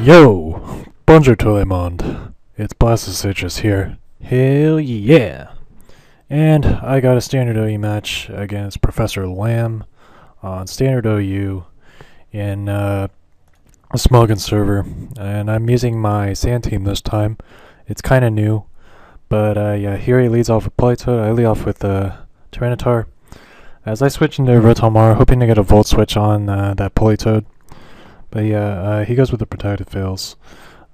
Yo! Bonjour tout le monde. It's Blasted Citrus here. Hell yeah! And I got a standard OU match against Professor Lamb on standard OU in a Smogon server. And I'm using my sand team this time. It's kinda new. But yeah, here he leads off with Polytoad. I lead off with Tyranitar. As I switch into Rotomar, hoping to get a Volt Switch on that Polytoad. But yeah, he goes with the Protective Fails.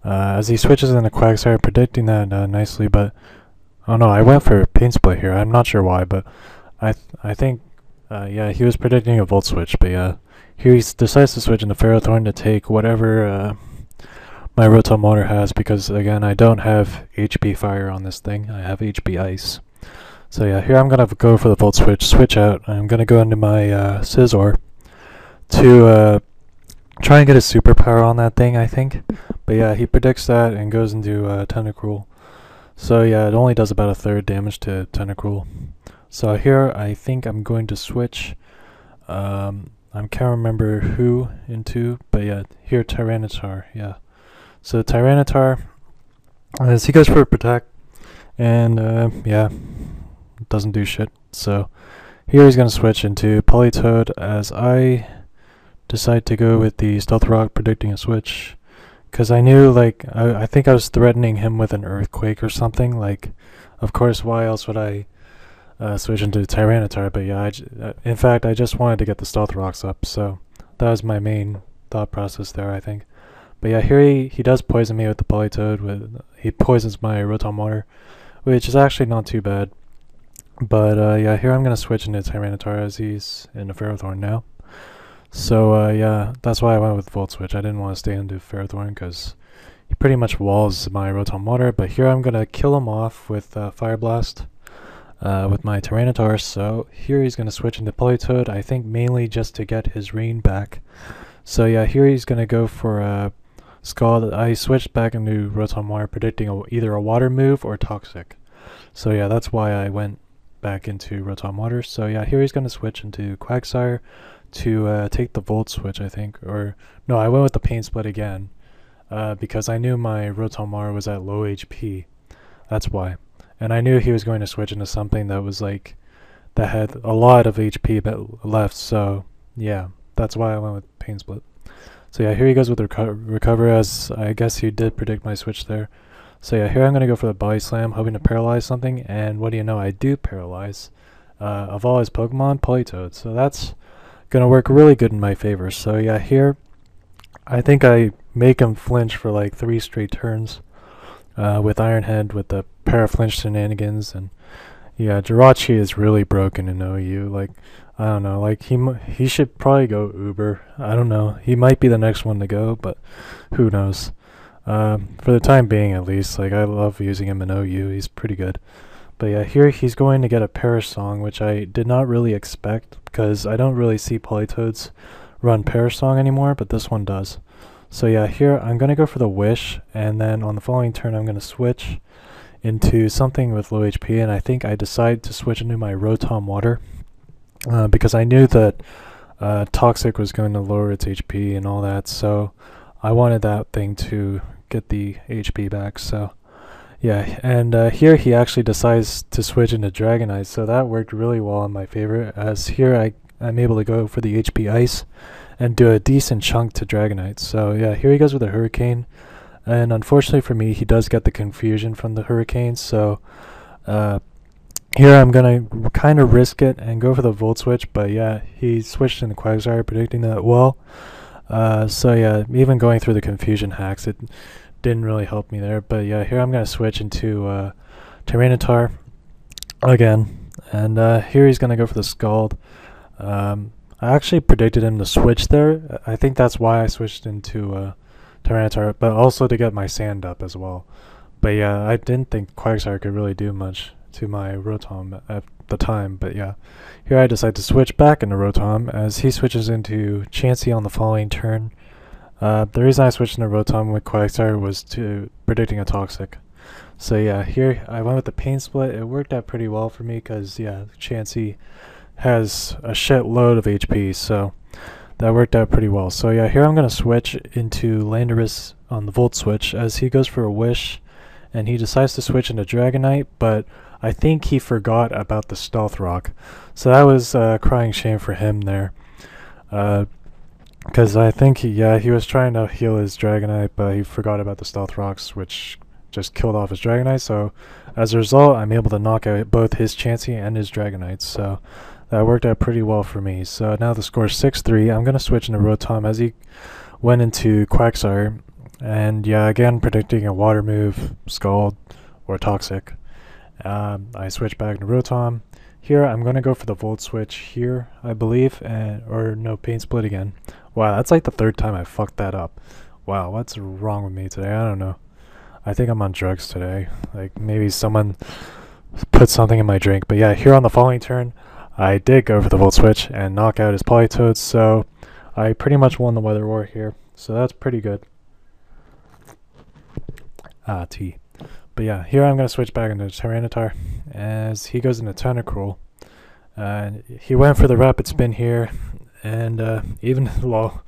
As he switches into Quagsire, predicting that nicely, but... Oh no, I went for Pain Split here. I'm not sure why, but I think... yeah, he was predicting a Volt Switch, but yeah. Here he decides to switch into Ferrothorn to take whatever my Rotom Water has, because again, I don't have HP Fire on this thing. I have HP Ice. So yeah, here I'm going to go for the Volt Switch, switch out. I'm going to go into my Scizor to... try and get a superpower on that thing, I think. But yeah, he predicts that and goes into Tentacruel. So yeah, it only does about a third damage to Tentacruel. So here, I think I'm going to switch. I can't remember who into, but yeah, here Tyranitar, yeah. So Tyranitar, as he goes for a Protect, and yeah, doesn't do shit. So here he's going to switch into Polytoad as I... decide to go with the Stealth Rock, predicting a switch, because I knew, like, I think I was threatening him with an Earthquake or something. Like, of course, why else would I switch into Tyranitar? But yeah, in fact, I just wanted to get the Stealth Rocks up, so that was my main thought process there, I think. But yeah, here he does poison me with the Polytoad. He poisons my Rotom Water, which is actually not too bad. But yeah, here I'm going to switch into Tyranitar as he's in a Ferrothorn now. So yeah, that's why I went with Volt Switch. I didn't want to stay into Ferrothorn because he pretty much walls my Rotom Water. But here I'm going to kill him off with Fire Blast with my Tyranitar. So here he's going to switch into Polytoad, I think mainly just to get his rain back. So yeah, here he's going to go for Scald. I switched back into Rotom Water, predicting either a Water move or Toxic. So yeah, that's why I went back into Rotom Water. So yeah, here he's going to switch into Quagsire to take the Volt Switch, I think. Or no, I went with the Pain Split again because I knew my Rotom Water was at low HP. That's why. And I knew he was going to switch into something that was like that had a lot of HP left. So yeah, that's why I went with Pain Split. So yeah, here he goes with Recover, as I guess he did predict my switch there. So yeah, here I'm going to go for the Body Slam, hoping to paralyze something, and what do you know, I do paralyze of all his Pokemon, Polytoad. So that's going to work really good in my favor. So yeah, here I think I make him flinch for like 3 straight turns with Iron Head, with the Paraflinch shenanigans. And yeah, Jirachi is really broken in OU. Like, I don't know, like he should probably go Uber. I don't know, he might be the next one to go, but who knows. For the time being, at least, like, I love using him in OU. He's pretty good. But yeah, here he's going to get a Perish Song, which I did not really expect, because I don't really see Polytoads run Perish Song anymore, but this one does. So yeah, here I'm going to go for the Wish, and then on the following turn I'm going to switch into something with low HP, and I think I decide to switch into my Rotom Water, because I knew that Toxic was going to lower its HP and all that, so I wanted that thing to get the HP back. So yeah, and here he actually decides to switch into Dragonite, so that worked really well in my favor, as here I'm able to go for the HP Ice and do a decent chunk to Dragonite. So yeah, here he goes with a Hurricane, and unfortunately for me, he does get the Confusion from the Hurricane, so here I'm going to kind of risk it and go for the Volt Switch, but yeah, he switched into Quagsire, predicting that well. So yeah, even going through the Confusion hacks, it didn't really help me there. But yeah, here I'm going to switch into Tyranitar again, and here he's going to go for the Scald. I actually predicted him to switch there. I think that's why I switched into Tyranitar, but also to get my Sand up as well. But yeah, I didn't think Quagsire could really do much to my Rotom at the time. But yeah, here I decide to switch back into Rotom as he switches into Chansey on the following turn. The reason I switched into Rotom with Quagsire was to predicting a Toxic. So yeah, here I went with the Pain Split. It worked out pretty well for me because yeah, Chansey has a shitload of HP, so that worked out pretty well. So yeah, here I'm going to switch into Landorus on the Volt switch as he goes for a wish, and he decides to switch into Dragonite, but I think he forgot about the Stealth Rock. So that was a crying shame for him there. Because I think he was trying to heal his Dragonite, but he forgot about the Stealth Rocks, which just killed off his Dragonite. So as a result, I'm able to knock out both his Chansey and his Dragonite. So that worked out pretty well for me. So now the score is 6-3. I'm going to switch into Rotom as he went into Quagsire. And yeah, again, predicting a water move, Scald, or Toxic. I switch back to Rotom. Here, I'm going to go for the Volt switch here, I believe, or no, Pain Split again. Wow, that's like the third time I fucked that up. Wow, what's wrong with me today? I don't know. I think I'm on drugs today. Like, maybe someone put something in my drink. But yeah, here on the following turn, I did go for the Volt switch and knock out his Politoed, so I pretty much won the Weather War here. So that's pretty good. T. But yeah, here I'm going to switch back into Tyranitar as he goes into Tentacruel. He went for the Rapid Spin here, and even though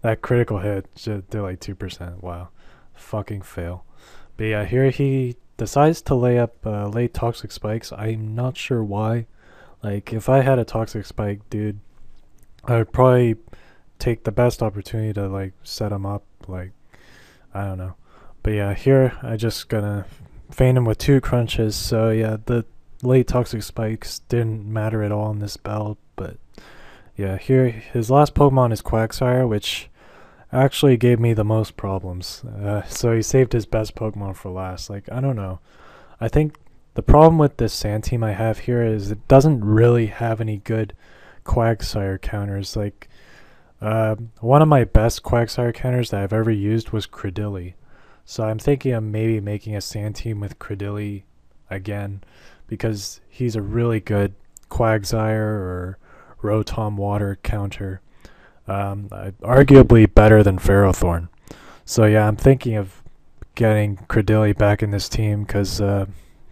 that critical hit just did like 2%. Wow. Fucking fail. But yeah, here he decides to lay up late Toxic Spikes. I'm not sure why. Like, if I had a Toxic Spike, dude, I would probably take the best opportunity to like set him up. Like, I don't know. But yeah, here I just gonna feint him with 2 crunches. So yeah, the late Toxic Spikes didn't matter at all in this battle. But yeah, here his last Pokemon is Quagsire, which actually gave me the most problems. So he saved his best Pokemon for last. Like, I don't know. I think the problem with this Sand team I have here is it doesn't really have any good Quagsire counters. Like, one of my best Quagsire counters that I've ever used was Credilli. So I'm thinking of maybe making a Sand team with Credilli again, because he's a really good Quagsire or Rotom Water counter. Arguably better than Ferrothorn. So yeah, I'm thinking of getting Credilli back in this team, because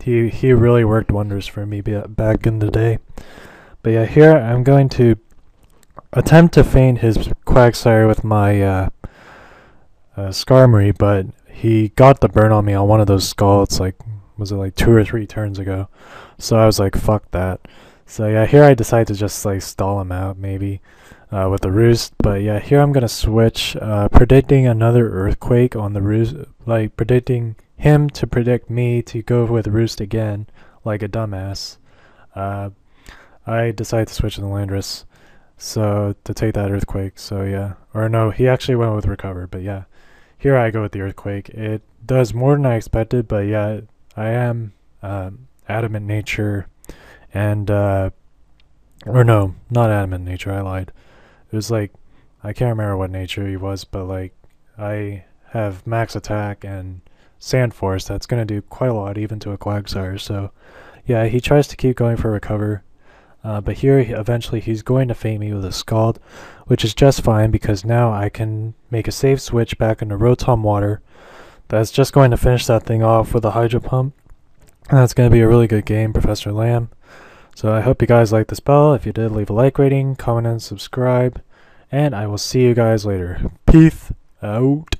he really worked wonders for me back in the day. But yeah, here I'm going to attempt to feint his Quagsire with my Skarmory, but he got the burn on me on one of those Scalds, like, was it like 2 or 3 turns ago? So I was like, fuck that. So yeah, here I decide to just like stall him out maybe with the Roost. But yeah, here I'm gonna switch, predicting another Earthquake on the Roost, like predicting him to predict me to go with Roost again, like a dumbass. I decided to switch to the Landorus, so to take that Earthquake. So yeah, or no, he actually went with Recover. But yeah. Here I go with the Earthquake. It does more than I expected, but yeah, I am Adamant Nature, and or no, not Adamant Nature, I lied. It was like, I can't remember what nature he was, but like, I have Max Attack and Sand Force that's going to do quite a lot, even to a Quagsire. So yeah, he tries to keep going for Recover. But here, eventually, he's going to feint me with a Scald, which is just fine, because now I can make a safe switch back into Rotom Water. That's just going to finish that thing off with a Hydro Pump. And that's going to be a really good game, Professor Lamb. So I hope you guys liked this battle. If you did, leave a like rating, comment, and subscribe. And I will see you guys later. Peace out.